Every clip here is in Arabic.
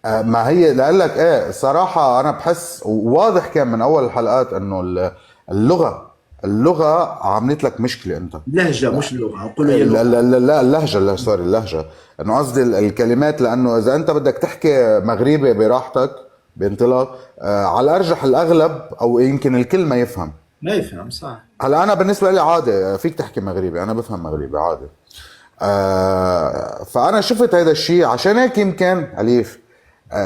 ما هي لقلك ايه صراحة، انا بحس واضح كان من اول الحلقات انه اللغة اللغة عملت لك مشكلة انت. لهجه مش لغه، نقولوا هي لغه. لا اللهجة، لا سوري اللهجة، انه قصدي الكلمات، لانه اذا انت بدك تحكي مغربي براحتك بانطلاق، على الارجح الاغلب او يمكن الكل ما يفهم. ما يفهم صح. هلا انا بالنسبة لي عادي، فيك تحكي مغربي، انا بفهم مغربي عادي. فانا شفت هذا الشيء عشان هيك يمكن اليف،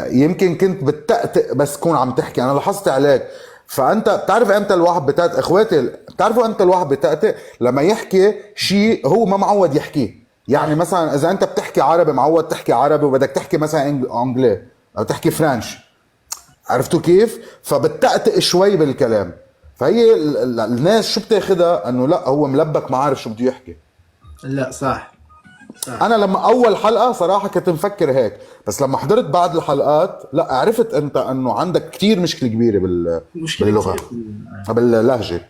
يمكن كنت بتأتئ بس تكون عم تحكي، انا لاحظت عليك. فانت بتعرف امتى الواحد بتأتئ، اخواتي بتعرفوا امتى الواحد بتأتئ؟ لما يحكي شيء هو ما معود يحكيه. يعني صح. مثلا اذا انت بتحكي عربي، معود تحكي عربي، وبدك تحكي مثلا انجلي او تحكي فرنش، عرفتوا كيف؟ فبتأتئ شوي بالكلام. فهي الناس شو بتاخدها انه لا هو ملبك ما عارف شو بده يحكي. لا صح. صح. انا لما اول حلقه صراحه كنت مفكر هيك، بس لما حضرت بعض الحلقات لا عرفت انت انه عندك كتير مشكله كبيره مشكله باللغه، كثير. باللهجه.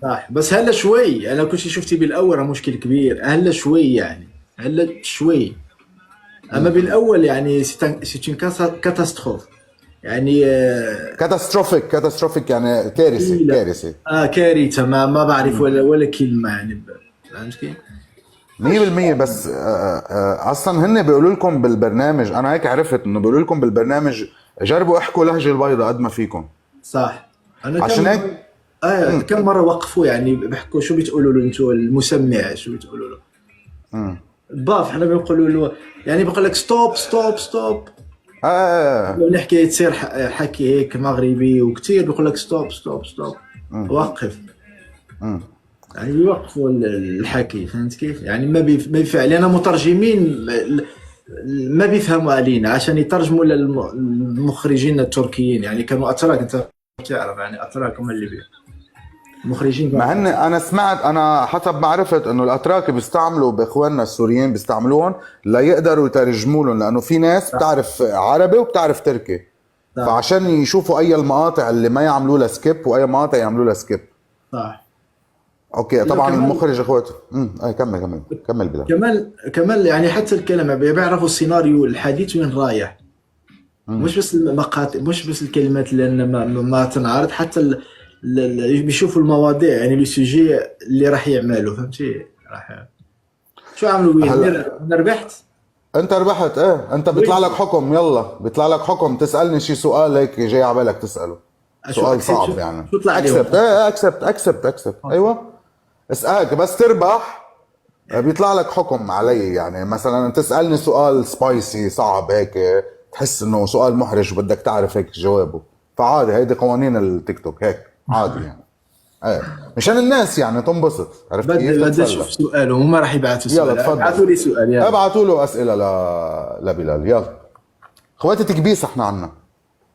صح، بس هلا شوي، انا كنت شفتي بالاول راه مشكل كبير، هلا شوي يعني، هلا شوي. اما بالاول يعني سيتين كاتاستروف يعني كاتاستروفيك، كاتاستروفيك يعني كارثه ثقيلة. كارثه. كارثة، ما بعرف ولا كلمة يعني فهمت كيف؟ 100%. بس اصلا هن بيقولوا لكم بالبرنامج، انا هيك عرفت انه بيقولوا لكم بالبرنامج جربوا احكوا لهجه البيضاء قد ما فيكم. صح. انا عشان هيك كم مرة وقفوا يعني بيحكوا شو بتقولوا له انتوا المسمع، شو بتقولوا له؟ باف احنا بنقولوا له، يعني بقول لك ستوب ستوب ستوب. آه آه آه. لو نحكي تصير حكي هيك مغربي وكتير بقول لك ستوب ستوب ستوب. وقف. يعني يوقفوا الحكي، فهمت كيف؟ يعني ما بيفعل لنا مترجمين ما بيفهموا علينا عشان يترجموا للمخرجين التركيين، يعني كانوا اتراك، انت تعرف يعني اتراك هم اللي المخرجين كانوا ما هن انا سمعت، انا حسب ما عرفت انه الاتراك بيستعملوا باخواننا السوريين بيستعملوهم ليقدروا يترجموا لهم، لانه في ناس صح. بتعرف عربي وبتعرف تركي، صح. فعشان يشوفوا اي المقاطع اللي ما يعملوا لها سكيب واي مقاطع يعملوا لها سكيب. صح. اوكي لا طبعا كمان، المخرج اخواته اي كمل كمل كمل بلا. كمان يعني حتى الكلمة بيعرفوا السيناريو الحديث وين رايح، مش بس المقاطع، مش بس الكلمات لان ما تنعرض، حتى بيشوفوا المواضيع يعني لو سوجي اللي راح يعملوا، فهمتي؟ راح شو عملوا وين هلا انا ربحت. انت ربحت، ايه انت بيطلع لك وين حكم، يلا بيطلع لك حكم تسالني شي سؤال هيك جاي على بالك تساله، شو سؤال اكسبت، صعب يعني. شو طلع اكسبت، لهم؟ ايه اكسبت اكسبت اكسبت، اوكي. ايوه. اسالك بس تربح بيطلع لك حكم علي، يعني مثلا تسألني سؤال سبايسي صعب هيك، تحس انه سؤال محرج وبدك تعرف هيك جوابه، فعادي هيدي قوانين التيك توك هيك عادي يعني. ايه مشان الناس يعني تنبسط، عرفت كيف، بدي اشوف تتسلى. سؤالهم، هم راح يبعثوا يلا سؤال، تفضل، ابعثوا لي سؤال يلا. ابعتوا له اسئله لبلال يلا. خواتي تكبيس احنا عنا.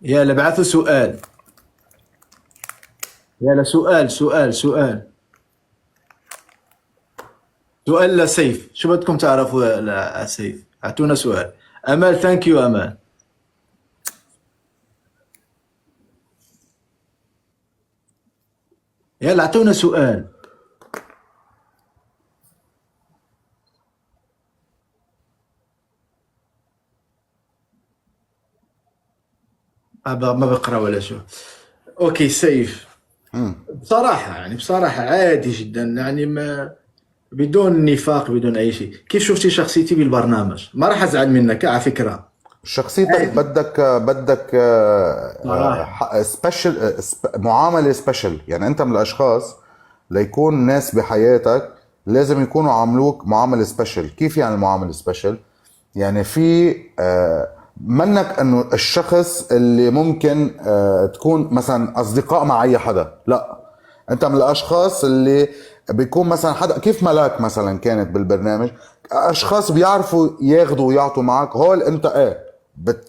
يلا ابعثوا سؤال. يلا سؤال سؤال لسيف، شو بدكم تعرفوا يا سيف؟ اعطونا سؤال. امال، ثانك يو امال. يلا اعطونا سؤال. ما بقرا ولا شو. اوكي سيف. بصراحة يعني بصراحة عادي جدا، يعني ما بدون نفاق بدون اي شيء، كيف شفتي شخصيتي بالبرنامج؟ ما راح ازعل منك على فكرة. شخصيتك عادي. بدك صراحة. سبيشل، معامله سبيشل، يعني انت من الاشخاص ليكون ناس بحياتك لازم يكونوا عاملوك معامله سبيشل. كيف يعني المعامله سبيشل؟ يعني في منك انه الشخص اللي ممكن تكون مثلا اصدقاء مع اي حدا، لا انت من الاشخاص اللي بيكون مثلا حدا كيف ملاك مثلا كانت بالبرنامج، اشخاص بيعرفوا ياخذوا ويعطوا معك، هول انت ايه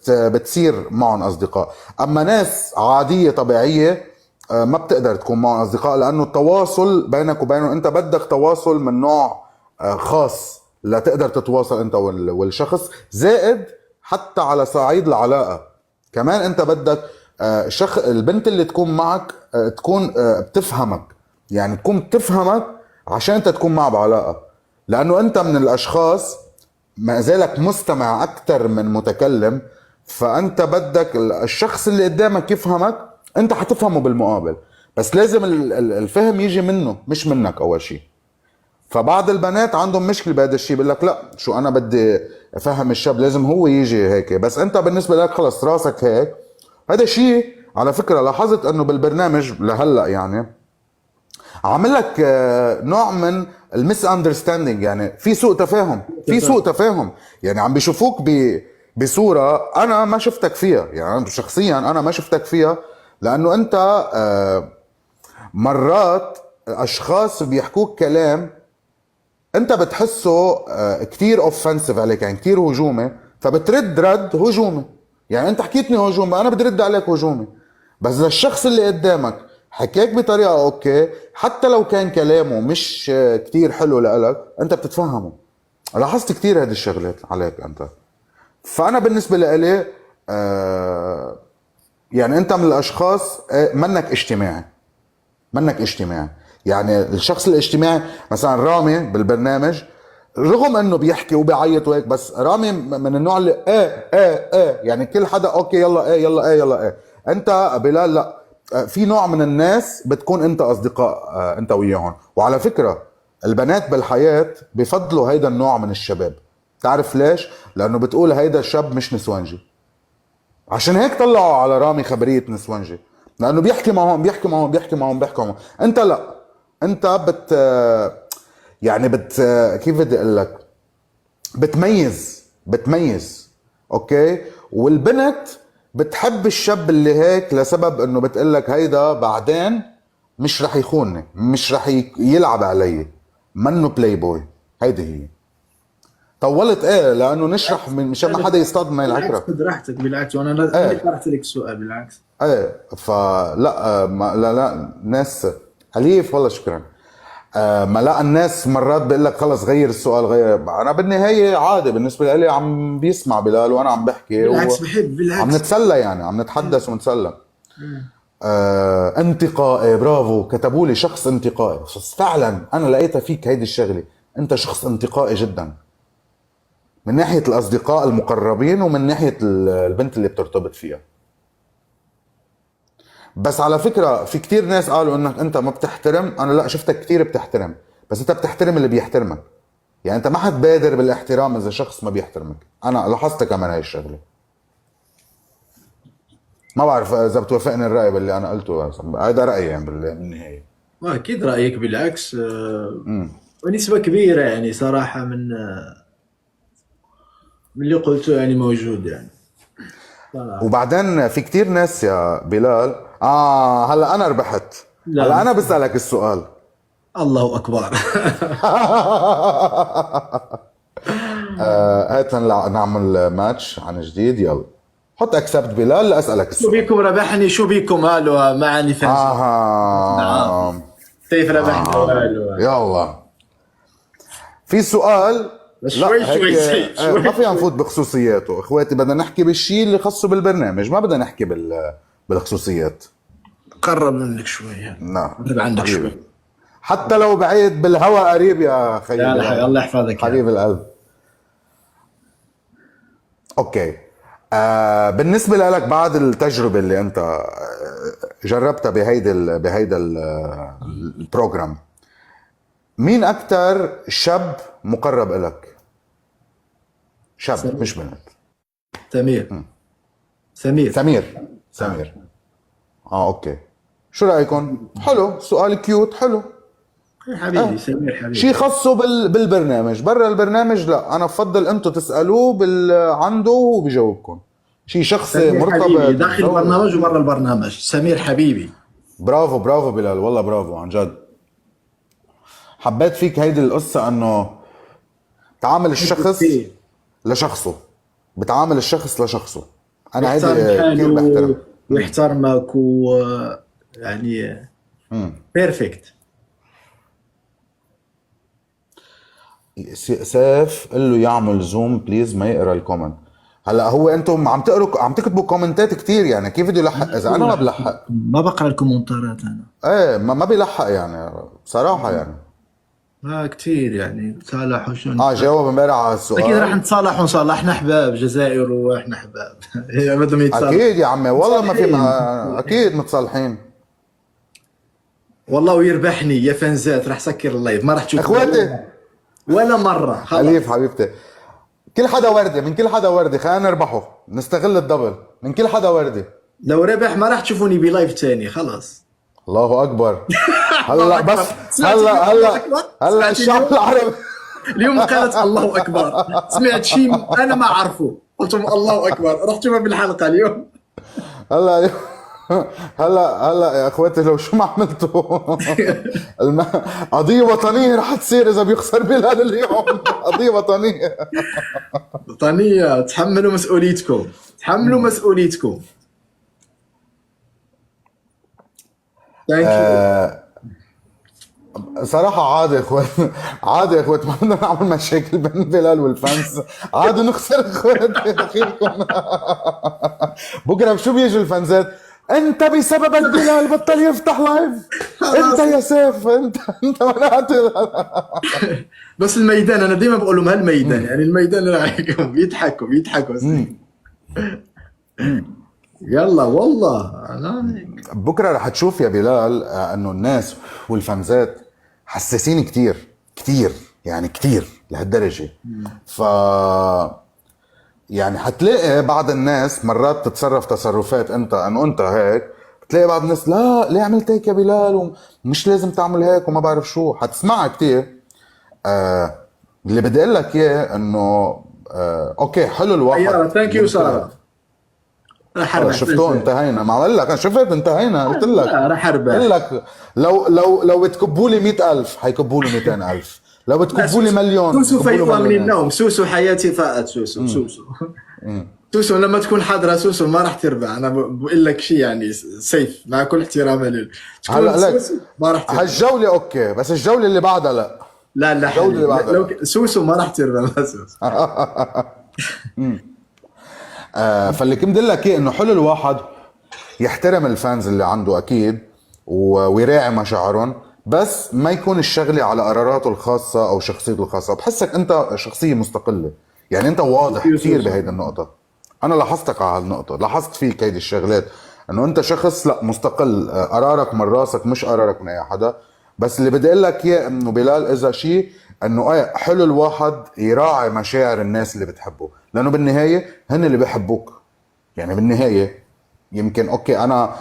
بتصير معهم اصدقاء. اما ناس عاديه طبيعيه ما بتقدر تكون معهم اصدقاء، لانه التواصل بينك وبينهم انت بدك تواصل من نوع خاص لتقدر تتواصل انت والشخص، زائد حتى على صعيد العلاقه كمان انت بدك البنت اللي تكون معك تكون بتفهمك، يعني تكون بتفهمك عشان انت تكون معها بعلاقه، لانه انت من الاشخاص ما زالك مستمع اكثر من متكلم. فانت بدك الشخص اللي قدامك يفهمك، انت حتفهمه بالمقابل، بس لازم الفهم يجي منه مش منك اول شيء. فبعض البنات عندهم مشكله بهذا الشيء، بيقول لك لا شو انا بدي افهم الشاب، لازم هو يجي هيك، بس انت بالنسبه لك خلص راسك هيك. هذا شيء على فكره لاحظت انه بالبرنامج لهلا يعني عامل لك نوع من المس اندرستاندينج، يعني في سوء تفاهم، في سوء تفاهم، يعني عم بيشوفوك بصوره انا ما شفتك فيها، يعني انت شخصيا انا ما شفتك فيها، لانه انت مرات اشخاص بيحكوك كلام انت بتحسه كتير اوفنسيف عليك، يعني كتير هجومي، فبترد رد هجومي. يعني انت حكيتني هجومي، انا بدي رد عليك هجومي. بس اذا الشخص اللي قدامك حكاك بطريقه اوكي، حتى لو كان كلامه مش كتير حلو لإلك، انت بتتفهمه. لاحظت كتير هذه الشغلات عليك انت. فانا بالنسبه لإلي يعني انت من الاشخاص منك اجتماعي، منك اجتماعي. يعني الشخص الاجتماعي مثلا رامي بالبرنامج، رغم انه بيحكي وبيعيط وهيك، بس رامي من النوع اللي يعني كل حدا اوكي يلا يلا يلا انت بلال لا، في نوع من الناس بتكون انت اصدقاء انت وياهم. وعلى فكرة البنات بالحياة بفضلوا هيدا النوع من الشباب. تعرف ليش؟ لانه بتقول هيدا الشاب مش نسوانجي، عشان هيك طلعوا على رامي خبرية نسوانجي، لانه بيحكي معهم بيحكي معهم بيحكي معهم بيحكي معهم. انت لا، انت يعني كيف بدي اقول لك، بتميز اوكي. والبنت بتحب الشاب اللي هيك لسبب انه بتقول لك هيدا بعدين مش رح يخونني، مش رح يلعب علي، منه بلاي بوي. هيدي هي. طولت لانه نشرح من مشان ما حدا يصطدم العكره. خذ راحتك بالعكس، وانا اللي طرحت لك السؤال بالعكس. فلا لا ناس اليف والله شكرا. ما لا الناس مرات بيقول لك خلص غير السؤال غير. انا بالنهايه عادي بالنسبه لي، عم بيسمع بلال وانا عم بحكي بالعكس بحب بالعكس، عم نتسلى، يعني عم نتحدث ونتسلى. انتقائي، برافو، كتبوا لي شخص انتقائي. بس فعلا انا لقيتها فيك هيدي الشغله، انت شخص انتقائي جدا، من ناحيه الاصدقاء المقربين ومن ناحيه البنت اللي بترتبط فيها. بس على فكرة في كتير ناس قالوا انك انت ما بتحترم. انا لا، شفتك كتير بتحترم، بس انت بتحترم اللي بيحترمك. يعني انت ما حتبادر بالاحترام اذا شخص ما بيحترمك. انا لاحظت كمان هاي الشغلة. ما بعرف اذا بتوافقني الرأي باللي انا قلته، هذا رأيي يعني بالنهاية. اكيد رايك بالعكس. ونسبه كبيره يعني صراحه من اللي قلته يعني موجود يعني صراحة. وبعدين في كتير ناس يا بلال هلا انا ربحت. لا. هلا انا بسألك السؤال. الله اكبر. هات نعمل ماتش عن جديد. يلا حط اكسبت بلال لاسالك شو السؤال. بيكم ربحني؟ شو بيكم قالوا معني فانز؟ نعم. كيف ربحنا قالوا؟ يلا في سؤال. بس لا شوي هيك شوي ما فينا نفوت بخصوصياته اخواتي، بدنا نحكي بالشيء اللي خصه بالبرنامج، ما بدنا نحكي بالخصوصيات. قرب منك شوي، نعم قرب عندك حبيبي. شوي. حتى لو بعيد بالهواء قريب يا خيي. يا الله يحفظك حبيب القلب. اوكي. بالنسبة لك بعد التجربة اللي انت جربتها بهيدا البروجرام، مين اكتر شاب مقرب لك؟ شاب سمير. مش بنت. سمير. اوكي. شو رايكم؟ حلو، سؤال كيوت حلو. حبيبي سمير حبيبي. شيء خاصه بالبرنامج، برا البرنامج لا، انا بفضل انتم تسالوه عنده وهو بيجاوبكم. شيء شخصي سمير مرتبط حبيبي داخل البرنامج وبرا البرنامج. سمير حبيبي. برافو بلال، والله برافو عن جد. حبيت فيك هيدي القصة انه تعامل الشخص لشخصه، بتعامل الشخص لشخصه. انا هيدي كثير بحترم. ويحترمك يعني بيرفكت. سيف قل له يعمل زوم بليز ما يقرا الكومنت. هلا هو انتم عم تكتبوا كومنتات كتير، يعني كيف بده يلحق اذا انا ما بلحق؟ ما بقرا الكومنتات انا. ما بيلحق يعني بصراحة يعني. كتير يعني تصالحوا شو جاوب امبارح على اكيد راح السؤال. نتصالح ونصالح، احنا احباب جزائر واحنا احباب. هي بدهم يتصالحوا. اكيد يا عمي، والله ما في متصالحين. اكيد متصالحين. والله ويربحني يا فانزات، راح سكر اللايف، ما راح تشوف اخواتي، ولا مره خلاص. اليف حبيبتي، كل حدا وردة، من كل حدا وردة، خلينا نربحه، نستغل الدبل، من كل حدا وردة. لو ربح ما راح تشوفوني بلايف تاني خلاص. الله اكبر. الله هلا اكبر. بس، سمعت اليوم الله هلا اكبر؟ هلا سمعت الشعب اليوم؟ العربي. اليوم قالت الله اكبر، سمعت شيء انا ما اعرفه، قلت لهم الله اكبر، رحت شوفها بالحلقه اليوم. هلا هلا يا اخواتي، لو شو ما عملتوا الم... قضية وطنية رح تصير اذا بيخسر بلال اليوم. قضية وطنية. وطنيه، تحملوا مسؤوليتكم، تحملوا مسؤوليتكم. ثانك يو. صراحة عادي يا اخوات، عادي يا اخوات، ما بدنا نعمل مشاكل بين بلال والفانس، عادي نخسر اخواتي اخيركم. بكره شو بيجوا الفانزات؟ انت بسببك بلال بطل يفتح لايف، انت يا سيف، انت منعت. بس الميدان انا دائما بقول لهم هالميدان، يعني الميدان رايكم يضحكوا. يلا والله انا هيك. بكره رح تشوف يا بلال انه الناس والفانزات حساسين كتير كتير، يعني كتير لهالدرجه. ف يعني حتلاقي بعض الناس مرات تتصرف تصرفات انه انت هيك، بتلاقي بعض الناس لا ليه عملت هيك يا بلال، ومش لازم تعمل هيك وما بعرف شو، حتسمعها كتير. اللي بدي اقول لك اياه انه اوكي حلو الواحد يا ثانك يو ساره. راح اربح. شفتوه انتهينا، ما عمل لك، انا شفت انتهينا، قلت لك، لا راح قلت اربح. لك لو بتكبوا لي 100,000 حيكبوا له 200,000، لو بتكبوا لي مليون سوسو بكبوا له فيقوى من مليونين. النوم، سوسو حياتي فاءت، سوسو لما تكون حاضرة سوسو ما راح تربح، انا بقول لك شيء يعني سيف مع كل احترامي لك، تكون هلا لك سوسو ما راح تربح. هالجولة اوكي، بس الجولة اللي بعدها لا. لا الجولة اللي حبيبي، بعدها لو لا. سوسو ما راح تربح، ما سوسو. فاللي كنت بدي لك اياه انه حلو الواحد يحترم الفانز اللي عنده اكيد، ويراعي مشاعرهم، بس ما يكون الشغلة على قراراته الخاصة او شخصيته الخاصة. بحسك انت شخصية مستقلة، يعني انت واضح كثير بهيدي النقطة. انا لاحظتك على هالنقطة، لاحظت فيك هيدي الشغلات، انه انت شخص لا مستقل، قرارك من راسك مش قرارك من اي حدا. بس اللي بدي اقول لك اياه انه بلال اذا شيء، انه حلو الواحد يراعي مشاعر الناس اللي بتحبه، لانه بالنهاية هن اللي بيحبوك. يعني بالنهاية يمكن اوكي انا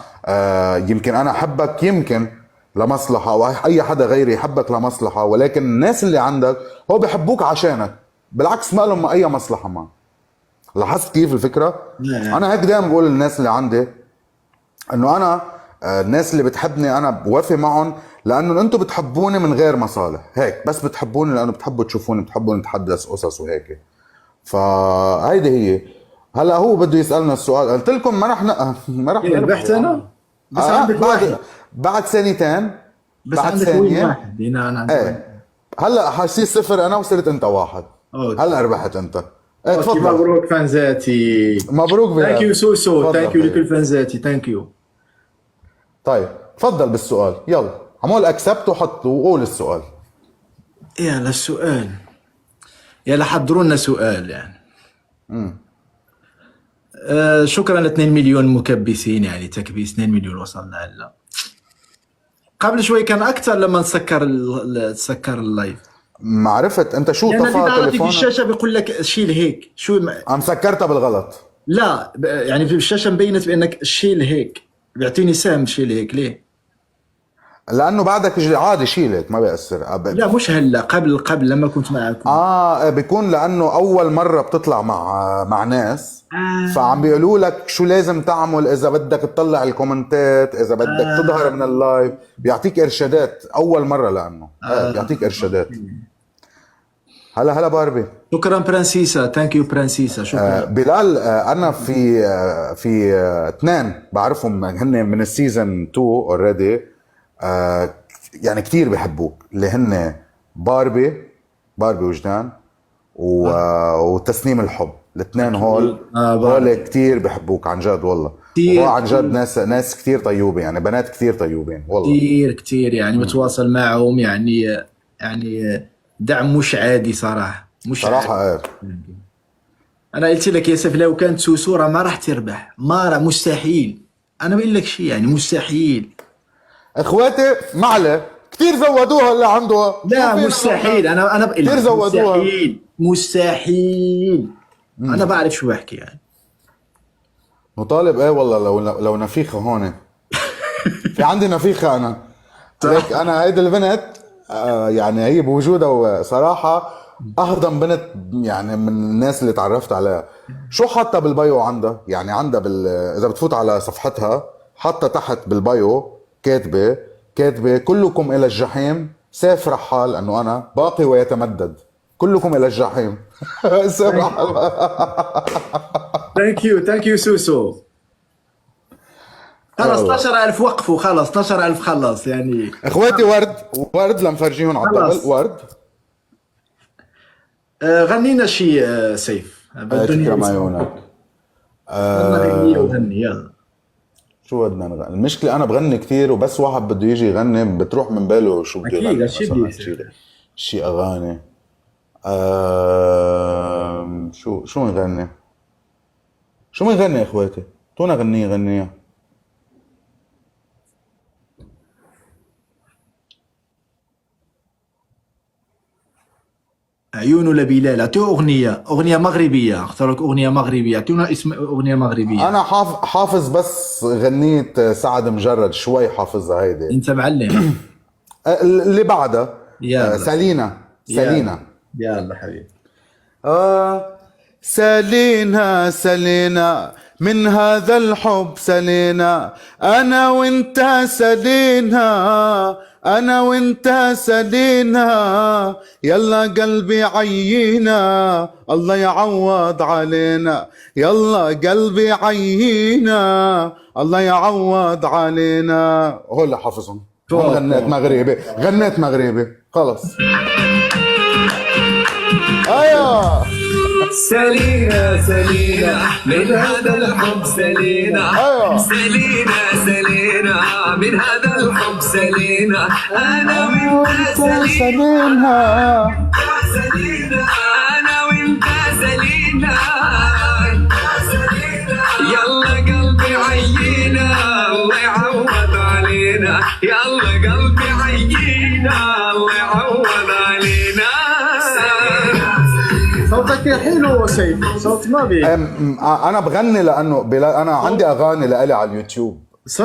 يمكن انا احبك يمكن لمصلحة، او اي حدا غيري يحبك لمصلحة، ولكن الناس اللي عندك هو بيحبوك عشانك، بالعكس ما لهم اي مصلحة معك. لاحظت كيف الفكرة؟ انا هيك دايما بقول للناس اللي عندي انه انا الناس اللي بتحبني انا بوافق معهم، لانه انتم بتحبوني من غير مصالح، هيك بس بتحبوني لانه بتحبوا تشوفوني، بتحبوا نتحدث قصص وهيك. فهيدي هي. هلا هو بده يسالنا السؤال، قلت لكم ما رح ما رح نربح ربحت يعني. انا بس عندك واحد، بعد ثانيتين، بس بعد عندك وين ثانية. واحد هنا، انا عندي واحد. ايه هلا حصير صفر انا وصرت انت واحد. أوكي. هلا ربحت انت. ايه أوكي، تفضل. مبروك فانزاتي. مبروك بلال. ثانك يو سوسو، تفضل ثانك يو حبيبي. لكل فانزاتي، ثانك يو. طيب تفضل بالسؤال، يلا عمول اكسبت وحط وقول السؤال. يلا السؤال، يلا حضروا لنا سؤال يعني. شكرا ل 2 مليون مكبسين، يعني تكبيس 2 مليون وصلنا هلا. قبل شوي كان اكثر لما تسكر اللايف. ما عرفت انت شو يعني طفى اللي في تليفونك؟ الشاشه بيقول لك شيل هيك، عم سكرتها بالغلط. لا يعني في الشاشه مبينت بانك شيل هيك، بيعطيني سهم شيل هيك، ليه؟ لانه بعدك عادي شيلك ما بيأثر. لا مش هلا، قبل لما كنت معكم. بيكون لانه اول مره بتطلع مع ناس، فعم بيقولوا لك شو لازم تعمل اذا بدك تطلع الكومنتات، اذا بدك تظهر من اللايف، بيعطيك ارشادات اول مره، لانه بيعطيك ارشادات. هلا باربي. شكرا برانسيسا، ثانك يو برانسيسا، شكرا. بلال، انا في اثنين بعرفهم هن من السيزون 2 اوريدي، يعني كتير بحبوك، اللي هن باربي وجدان وتسنيم الحب. الاثنين هول كتير بحبوك عن جد والله. كتير وعن جد ناس كتير طيوبة، يعني بنات كتير طيوبين والله. كتير يعني متواصل معهم يعني. يعني دعم مش عادي صراحه، مش عادي. صراحه ايه. انا قلت لك يا سيف لو كانت سوسو راه ما راح تربح، ما راه مستحيل. انا بقول لك شيء يعني مستحيل. اخواتي معلة كتير زودوها اللي عنده. لا شو فينا مستحيل، نعمل؟ انا بقول كتير لك زودوها. مستحيل مستحيل. انا بعرف شو بحكي يعني. مطالب ايه والله. لو نفيخة هون في عندي نفيخة انا. ليك انا هيدي البنت يعني هي بوجودها صراحة اهضم بنت يعني من الناس اللي تعرفت عليها. شو حاطة بالبايو عندها؟ يعني عندها اذا بتفوت على صفحتها حاطة تحت بالبايو كاتبة كلكم الى الجحيم، سيف رحال انه انا باقي ويتمدد، كلكم الى الجحيم. سيف رحال. ثانك يو سوسو. خلص 12000 وقفوا، خلص 12000 خلص يعني. اخواتي ورد لمفرجيهم على الطبل. خلص. ورد غنينا شي سيف بالدنيا تكرم يسمع. عيونك. يلا غني وغني يلا. شو بدنا نغني؟ المشكلة أنا بغني كتير وبس واحد بده يجي يغني بتروح من باله شو بده أكيد، يغني. هالشي مثلا بده يصير. شي أغاني. شو نغني؟ شو نغني يا إخواتي؟ تونا غنيها. عيونه لبلال، اعطيه اغنيه مغربيه، اختار لك اغنيه مغربيه، اعطينا اسم اغنيه مغربيه. أنا حافظ بس غنية سعد مجرد شوي حافظها هيدي. انت معلم. اللي بعدها يلا سالينا. يلا يلا حبيبي. سالينا من هذا الحب سالينا، أنا وإنت سالينا، يلا قلبي عيينا الله يعوض علينا، يلا قلبي عيينا الله يعوض علينا. هو اللي حافظهم. هون غنيت مغربي خلص. ايوه سالينا من هذا الحب سالينا. أيوة. سالينا من هذا الحب سالينا. انا وانت سالينا انا وانت سالينا. يلا قلبي عيينا الله يعوض علينا. يلا قلبي عيينا الله يعوض علينا. صوتك حلو سيف، صوت ما بي. انا بغني لانه انا عندي اغاني لإلي على اليوتيوب. صح.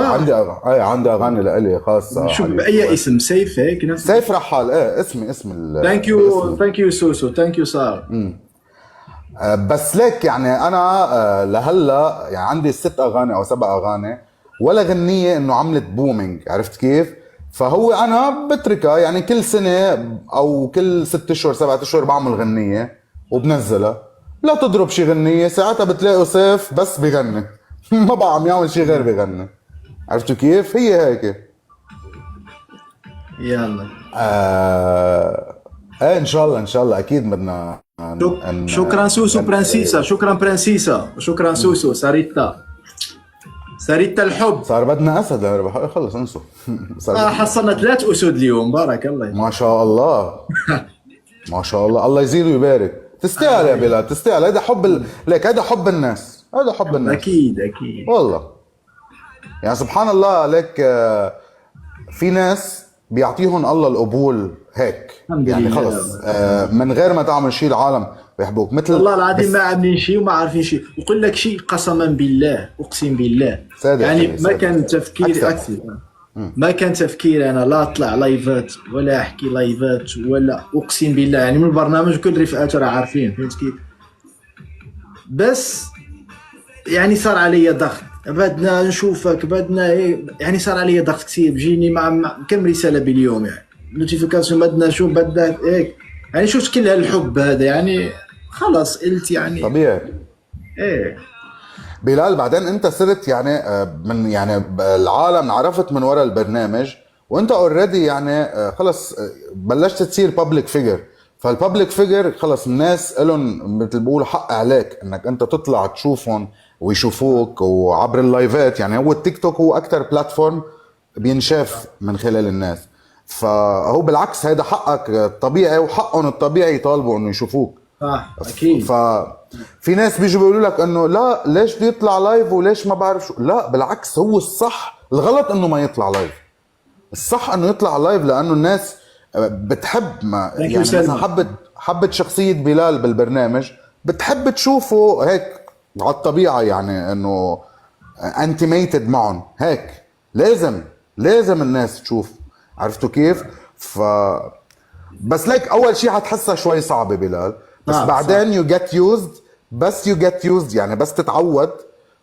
عندي اغاني لإلي خاصه. شو على باي اليوتيوب. اسم سيف هيك نفس؟ سيف رحال. اسم ثانك يو سوسو، ثانك يو صار. بس ليك يعني انا لهلا يعني عندي 6 اغاني او 7 اغاني ولا غنية انه عملت بومينج. عرفت كيف؟ فهو انا بتركها يعني كل سنة او كل 6 اشهر 7 اشهر بعمل غنية وبنزلها. لا تضرب شي غنية ساعتها بتلاقوا سيف بس بغني. ما بقى عم يعمل شي غير بغني. عرفتوا كيف؟ هي هيك. يلا ايه ان شاء الله اكيد بدنا شكرا سوسو برانسيسا، شكرا سوسو. ساريتا الحب. صار بدنا اسد لنربح. خلص انسوا. حصلنا 3 اسود اليوم، بارك الله. ما شاء الله. ما شاء الله. الله يزيد ويبارك. تستاهل يا بلال، تستاهل. هذا حب ليك هذا حب الناس. اكيد والله يعني سبحان الله. ليك في ناس بيعطيهم الله القبول هيك يعني لله. خلص من غير ما تعمل شيء العالم بيحبوك. مثل والله العظيم ما عاملين شيء وما عارفين شيء. يقول لك شيء قسما بالله، اقسم بالله يعني ما كان تفكير اكثر. ما كان تفكير انا لا اطلع لايفات ولا احكي لايفات ولا، اقسم بالله يعني من البرنامج كل رفقات راه عارفين، فهمت كيف؟ بس يعني صار علي ضغط، بدنا نشوفك، بدنا ايه يعني. صار علي ضغط كثير، بجيني مع كم رساله باليوم يعني نوتيفيكاسيون، بدنا شو بدك هيك يعني. شفت كل هالحب هذا يعني خلص قلت يعني طبيعي. ايه بلال بعدين انت صرت يعني من يعني العالم عرفت من وراء البرنامج وانت اوريدي يعني خلص بلشت تصير بابليك فيجر. فالبابليك فيجر خلص الناس لهم مثل بيقولوا حق عليك انك انت تطلع تشوفهم ويشوفوك وعبر اللايفات. يعني هو التيك توك هو اكثر بلاتفورم بينشاف من خلال الناس. فهو بالعكس هيدا حقك الطبيعي، وحقهم الطبيعي يطالبوا انه يشوفوك. صح اكيد. ففي ناس بيجوا بيقولوا لك انه لا ليش بده يطلع لايف وليش ما بعرف شو. لا بالعكس، هو الصح، الغلط انه ما يطلع لايف. الصح انه يطلع لايف لانه الناس بتحب، ما يعني مثلا حبت شخصية بلال بالبرنامج، بتحب تشوفه هيك على الطبيعة، يعني انه انتيميتد معهم هيك. لازم الناس تشوف، عرفتوا كيف؟ بس ليك اول شيء حتحسها شوي صعبة بلال، بس بعدين يو جيت يوزد. بس يو جيت يوزد، يعني بس تتعود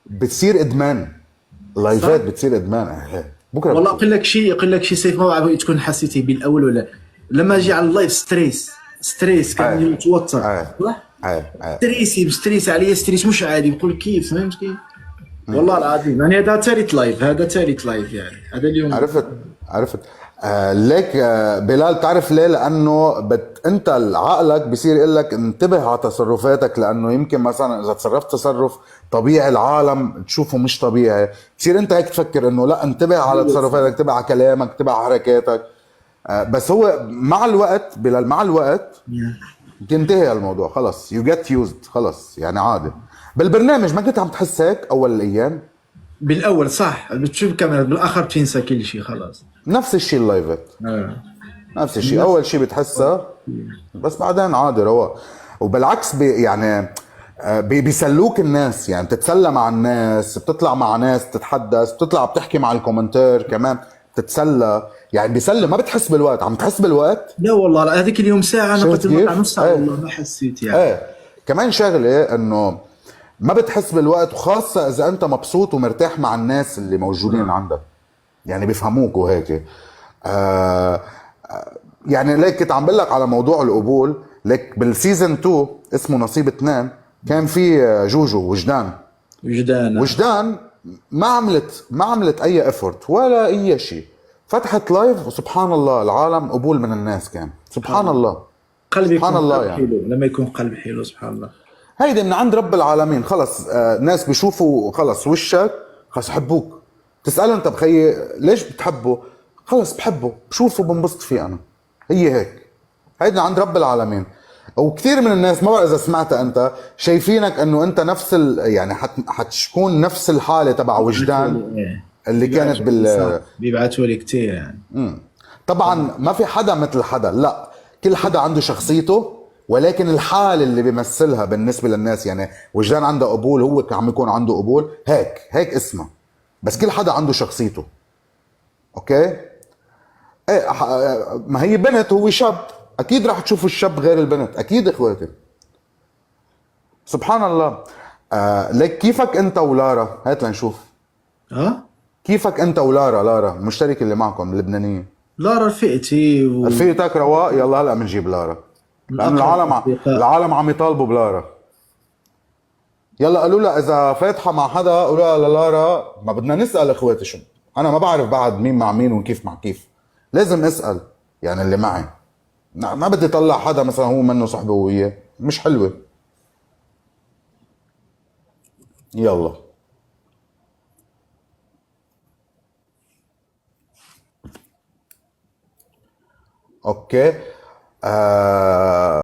بتصير ادمان. اللايفات بتصير ادمان. بكره والله اقول لك شيء سيف، ما بعرف تكون حسيتي بالاول ولا لما اجي على اللايف ستريس كان متوتر صح؟ ستريس علي، ستريس مش عادي، بقول كيف، فهمت كيف؟ والله العظيم يعني هذا ثالث لايف يعني هذا اليوم. عرفت. ليك بلال، تعرف ليه؟ لانه انت عقلك بصير يقول لك انتبه على تصرفاتك، لانه يمكن مثلا اذا تصرفت تصرف طبيعي العالم تشوفه مش طبيعي، بصير انت هيك تفكر انه لا، انتبه على تصرفاتك، انتبه على كلامك، انتبه على حركاتك. بس هو مع الوقت بلال، مع الوقت بتنتهي الموضوع، خلص يو جيت يوزد، خلص يعني عادي. بالبرنامج ما كنت عم تحس هيك اول الايام؟ بالاول صح، بتشوف كاميرا، بالاخر بتنسى كل شيء خلاص. نفس الشيء اللايفات، نفس الشيء، اول شيء بتحسها، بس بعدين عادي رواق. وبالعكس يعني بيسلوك الناس، يعني بتتسلى مع الناس، بتطلع مع ناس تتحدث، بتطلع بتحكي مع الكومنتير كمان، بتتسلى، يعني بيسلي، ما بتحس بالوقت. عم تحس بالوقت؟ لا والله هذيك اليوم ساعه، انا كنت بطلع نص ساعه والله ما حسيت يعني. كمان شغله انه ما بتحس بالوقت، وخاصه اذا انت مبسوط ومرتاح مع الناس اللي موجودين عندك، يعني بيفهموك وهيك. يعني ليك كنت عم بقول لك على موضوع القبول، ليك بالسيزون 2 اسمه نصيب 2 كان في جوجو وجدان ما عملت اي افورت ولا اي شيء، فتحت لايف وسبحان الله العالم قبول من الناس كان، سبحان الله. قلبي سبحان يكون الله قلب يعني حلو لما يكون قلب حلو، سبحان الله. هيدي من عند رب العالمين. خلص ناس بيشوفوا خلص وشك، خلص حبوك. تسأله انت بخي ليش بتحبه؟ خلص بحبه، بشوفه بنبسط فيه انا. هي هيك، هيدي من عند رب العالمين. وكثير من الناس، ما بعرف اذا سمعتها انت، شايفينك انه انت نفس يعني حتكون نفس الحاله تبع وجدان اللي كانت بيبعتوا لي كثير يعني. طبعا ما في حدا مثل حدا، لا، كل حدا عنده شخصيته، ولكن الحال اللي بيمثلها بالنسبه للناس، يعني وجدان عنده قبول، هو عم يكون عنده قبول، هيك اسمه. بس كل حدا عنده شخصيته. اوكي؟ ايه، ما هي بنت هو شاب، اكيد راح تشوفوا الشاب غير البنت، اكيد اخواتي. سبحان الله. ليك كيفك انت ولارا؟ هات لنشوف. كيفك انت لارا المشتركه اللي معكم اللبنانيه؟ لارا رفيقتي رفيقتك رواق. يلا هلا بنجيب لارا، لانه العالم عم يطالبوا بلارا. يلا قالوا لها اذا فاتحه مع حدا قولوا لها للارا. ما بدنا نسال اخواتي، شو انا ما بعرف بعد مين مع مين وكيف مع كيف، لازم اسال يعني اللي معي. ما بدي طلع حدا مثلا هو منه صحبه وياه، مش حلوه. يلا اوكي.